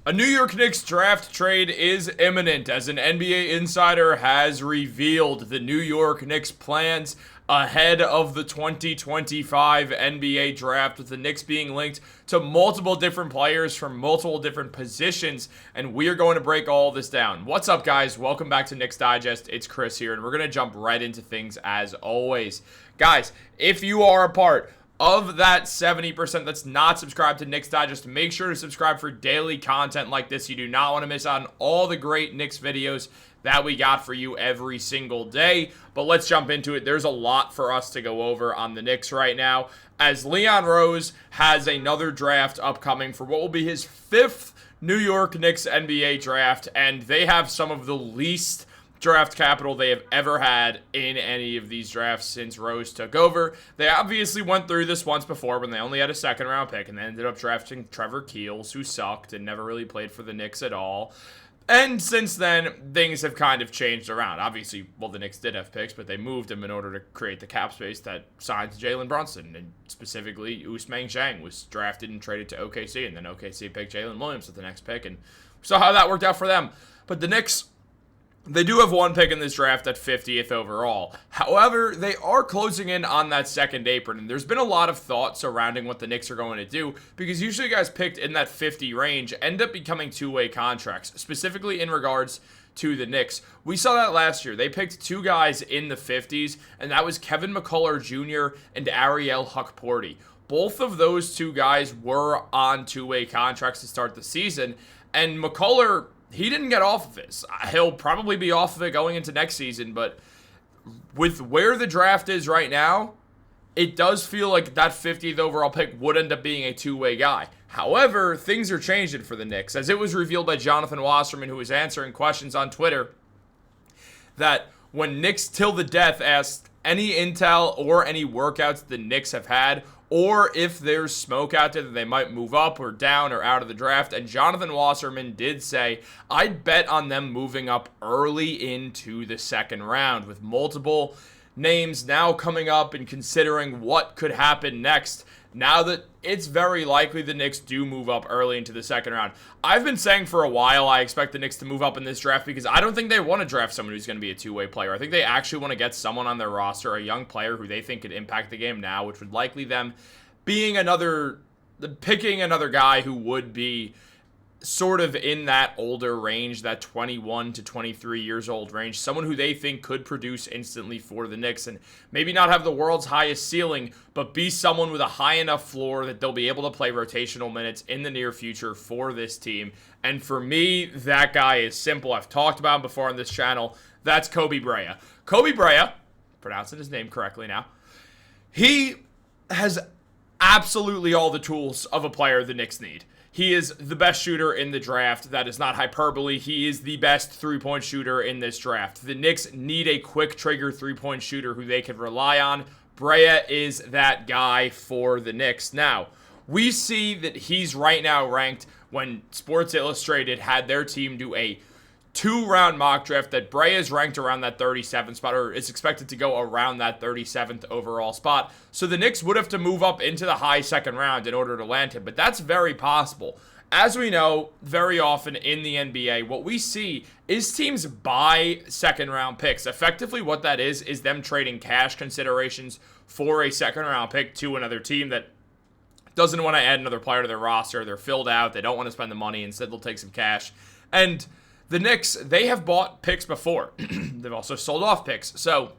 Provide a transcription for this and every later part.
A New York Knicks draft trade is imminent, as an NBA insider has revealed the New York Knicks plans ahead of the 2025 NBA draft, with the Knicks being linked to multiple different players from multiple different positions, and we are going to break all this down. What's up, guys? Welcome back to Knicks Digest. It's Chris here, and we're going to jump right into things as always. Guys, if you are a part of that 70% that's not subscribed to Knicks Digest, make sure to subscribe for daily content like this. You do not want to miss out on all the great Knicks videos that we got for you every single day. But let's jump into it. There's a lot for us to go over on the Knicks right now, as Leon Rose has another draft upcoming for what will be his 5th New York Knicks NBA draft, and they have some of the least draft capital they have ever had in any of these drafts since Rose took over. They obviously went through this once before when they only had a second round pick, and they ended up drafting Trevor Keels, who sucked and never really played for the Knicks at all. And since then, things have kind of changed around. Obviously, well, the Knicks did have picks, but they moved them in order to create the cap space that signs Jalen Brunson. And specifically, Ousmane Dieng was drafted and traded to OKC, and then OKC picked Jalen Williams with the next pick, and we saw how that worked out for them. But the Knicks, they do have one pick in this draft at 50th overall. However, they are closing in on that second apron, and there's been a lot of thought surrounding what the Knicks are going to do, because usually guys picked in that 50 range end up becoming two-way contracts, specifically in regards to the Knicks. We saw that last year. They picked two guys in the 50s, and that was Kevin McCullough Jr. and Ariel Hukporti. Both of those two guys were on two-way contracts to start the season, and McCullough, he didn't get off of this. He'll probably be off of it going into next season, but with where the draft is right now, it does feel like that 50th overall pick would end up being a two-way guy. However, things are changing for the Knicks, as it was revealed by Jonathan Wasserman, who was answering questions on Twitter, that when Knicks Till the Death asked any intel or any workouts the Knicks have had, or if there's smoke out there that they might move up or down or out of the draft. And Jonathan Wasserman did say, I'd bet on them moving up early into the second round, with multiple names now coming up and considering what could happen next, now that it's very likely the Knicks do move up early into the second round. I've been saying for a while I expect the Knicks to move up in this draft, because I don't think they want to draft someone who's going to be a two-way player. I think they actually want to get someone on their roster, a young player who they think could impact the game now, which would likely them picking another guy who would be sort of in that older range, that 21 to 23 years old range, someone who they think could produce instantly for the Knicks and maybe not have the world's highest ceiling, but be someone with a high enough floor that they'll be able to play rotational minutes in the near future for this team. And for me, that guy is simple. I've talked about him before on this channel. That's Koby Brea. Koby Brea, pronouncing his name correctly now, he has absolutely all the tools of a player the Knicks need. He is the best shooter in the draft. That is not hyperbole. He is the best three-point shooter in this draft. The Knicks need a quick trigger three-point shooter who they can rely on. Brea is that guy for the Knicks. Now, we see that he's right now ranked, when Sports Illustrated had their team do a 2-round mock draft, that Brea is ranked around that 37th spot, or is expected to go around that 37th overall spot. So the Knicks would have to move up into the high second round in order to land him, but that's very possible. As we know, very often in the NBA, what we see is teams buy second-round picks. Effectively, what that is them trading cash considerations for a second-round pick to another team that doesn't want to add another player to their roster. They're filled out. They don't want to spend the money. Instead, they'll take some cash. And the Knicks, they have bought picks before. They've also sold off picks. So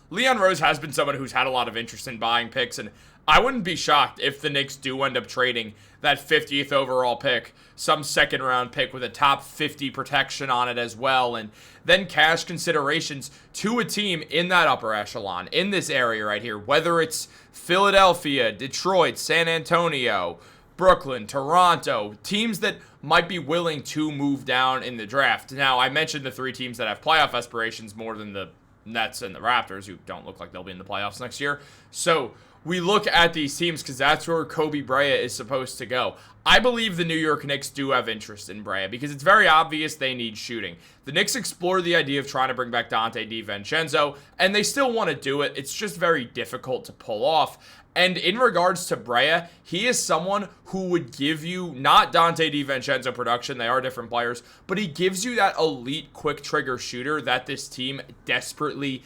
Leon Rose has been someone who's had a lot of interest in buying picks, and I wouldn't be shocked if the Knicks do end up trading that 50th overall pick, some second-round pick with a top 50 protection on it as well, and then cash considerations to a team in that upper echelon, in this area right here, whether it's Philadelphia, Detroit, San Antonio, Brooklyn, Toronto, teams that might be willing to move down in the draft. Now, I mentioned the three teams that have playoff aspirations more than the Nets and the Raptors, who don't look like they'll be in the playoffs next year. So we look at these teams because that's where Koby Brea is supposed to go. I believe the New York Knicks do have interest in Brea because it's very obvious they need shooting. The Knicks explored the idea of trying to bring back Dante DiVincenzo, and they still want to do it. It's just very difficult to pull off. And in regards to Brea, he is someone who would give you not Dante DiVincenzo production, they are different players, but he gives you that elite quick trigger shooter that this team desperately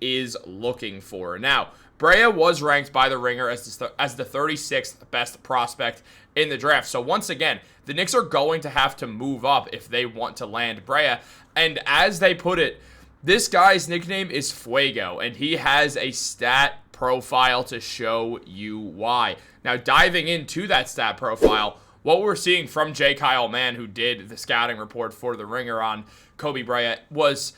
is looking for. Now, Brea was ranked by the Ringer as the 36th best prospect in the draft. So once again, the Knicks are going to have to move up if they want to land Brea. And as they put it, this guy's nickname is Fuego, and he has a stat profile to show you why. Now, diving into that stat profile, what we're seeing from J. Kyle Mann, who did the scouting report for the Ringer on Koby Brea, was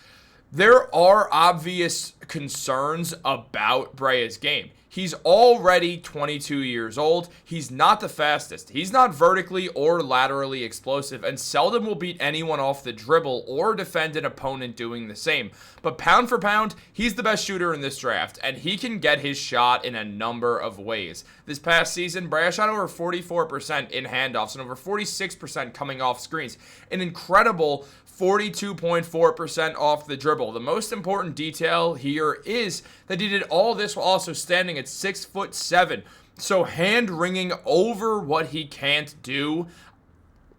there are obvious concerns about Brea's game. He's already 22 years old. He's not the fastest. He's not vertically or laterally explosive and seldom will beat anyone off the dribble or defend an opponent doing the same. But pound for pound, he's the best shooter in this draft, and he can get his shot in a number of ways. This past season, Brea shot over 44% in handoffs and over 46% coming off screens. An incredible 42.4% off the dribble. The most important detail here is that he did all this while also standing at 6'7". So hand-wringing over what he can't do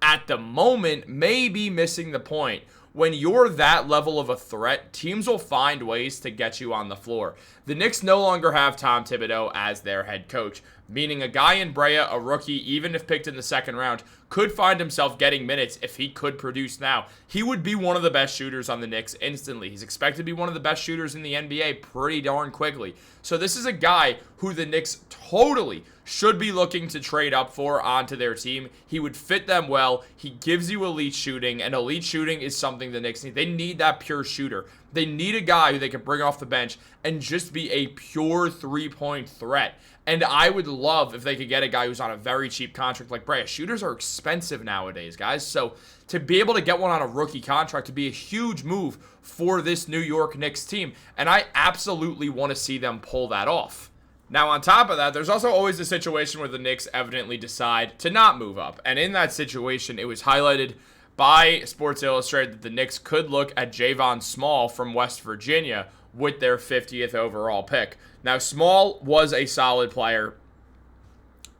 at the moment may be missing the point. When you're that level of a threat, teams will find ways to get you on the floor. The Knicks no longer have Tom Thibodeau as their head coach, meaning a guy in Brea, a rookie, even if picked in the second round, could find himself getting minutes if he could produce now. He would be one of the best shooters on the Knicks instantly. He's expected to be one of the best shooters in the NBA pretty darn quickly. So this is a guy who the Knicks totally should be looking to trade up for onto their team. He would fit them well. He gives you elite shooting, and elite shooting is something the Knicks need. They need that pure shooter. They need a guy who they can bring off the bench and just be a pure three-point threat. And I would love if they could get a guy who's on a very cheap contract like Brea. Shooters are expensive nowadays, guys. So to be able to get one on a rookie contract would be a huge move for this New York Knicks team. And I absolutely want to see them pull that off. Now, on top of that, there's also always a situation where the Knicks evidently decide to not move up. And in that situation, it was highlighted by Sports Illustrated that the Knicks could look at Javon Small from West Virginia with their 50th overall pick. Now, Small was a solid player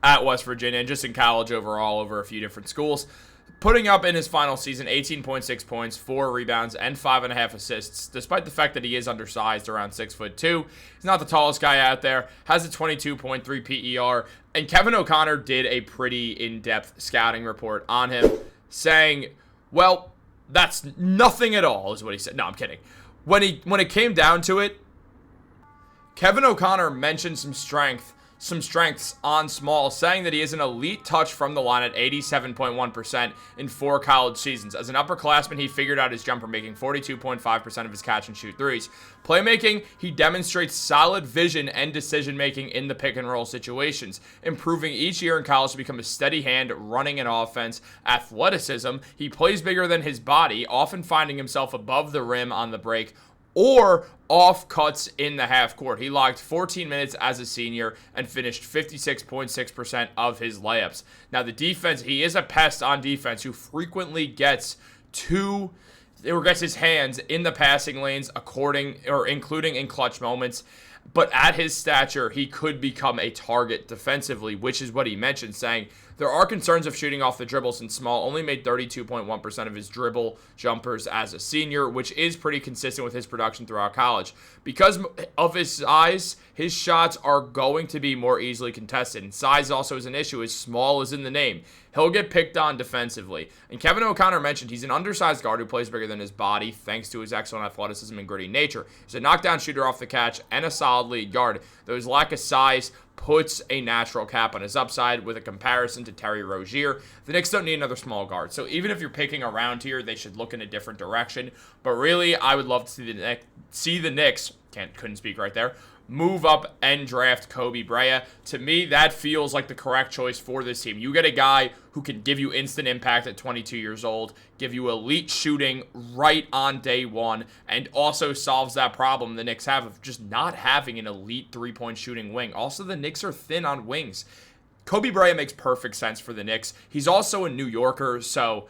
at West Virginia and just in college overall over a few different schools, putting up in his final season 18.6 points, 4 rebounds, and 5.5 assists, despite the fact that he is undersized, around 6'2". He's not the tallest guy out there, has a 22.3 PER, and Kevin O'Connor did a pretty in-depth scouting report on him, saying, well, that's nothing at all, is what he said. No, I'm kidding. When it came down to it, Kevin O'Connor mentioned some strengths on Small, saying that he is an elite touch from the line at 87.1% in 4 college seasons. As an upperclassman, he figured out his jumper, making 42.5% of his catch-and-shoot threes. Playmaking, he demonstrates solid vision and decision-making in the pick-and-roll situations, improving each year in college to become a steady hand running an offense. Athleticism, he plays bigger than his body, often finding himself above the rim on the break or off cuts in the half court. He logged 14 minutes as a senior and finished 56.6% of his layups. Now, the defense, he is a pest on defense who frequently gets his hands in the passing lanes including in clutch moments. But at his stature, he could become a target defensively, which is what he mentioned, saying there are concerns of shooting off the dribble since Small only made 32.1% of his dribble jumpers as a senior, which is pretty consistent with his production throughout college. Because of his size, his shots are going to be more easily contested. And size also is an issue, as Small is in the name. He'll get picked on defensively. And Kevin O'Connor mentioned he's an undersized guard who plays bigger than his body thanks to his excellent athleticism and gritty nature. He's a knockdown shooter off the catch and a solid lead guard, though his lack of size puts a natural cap on his upside with a comparison to Terry Rozier. The Knicks don't need another small guard, so even if you're picking around here, they should look in a different direction. But really, I would love to see the Knicks, couldn't speak right there, move up and draft Koby Brea. To me, that feels like the correct choice for this team. You get a guy who can give you instant impact at 22 years old, give you elite shooting right on day one, and also solves that problem the Knicks have of just not having an elite three-point shooting wing. Also, the Knicks are thin on wings. Koby Brea makes perfect sense for the Knicks. He's also a New Yorker, so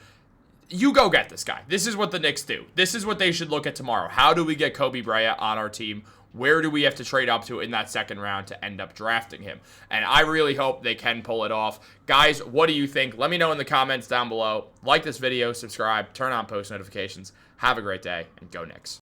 you go get this guy. This is what the Knicks do. This is what they should look at tomorrow. How do we get Koby Brea on our team? Where do we have to trade up to in that second round to end up drafting him? And I really hope they can pull it off. Guys, what do you think? Let me know in the comments down below. Like this video, subscribe, turn on post notifications. Have a great day, and go Knicks.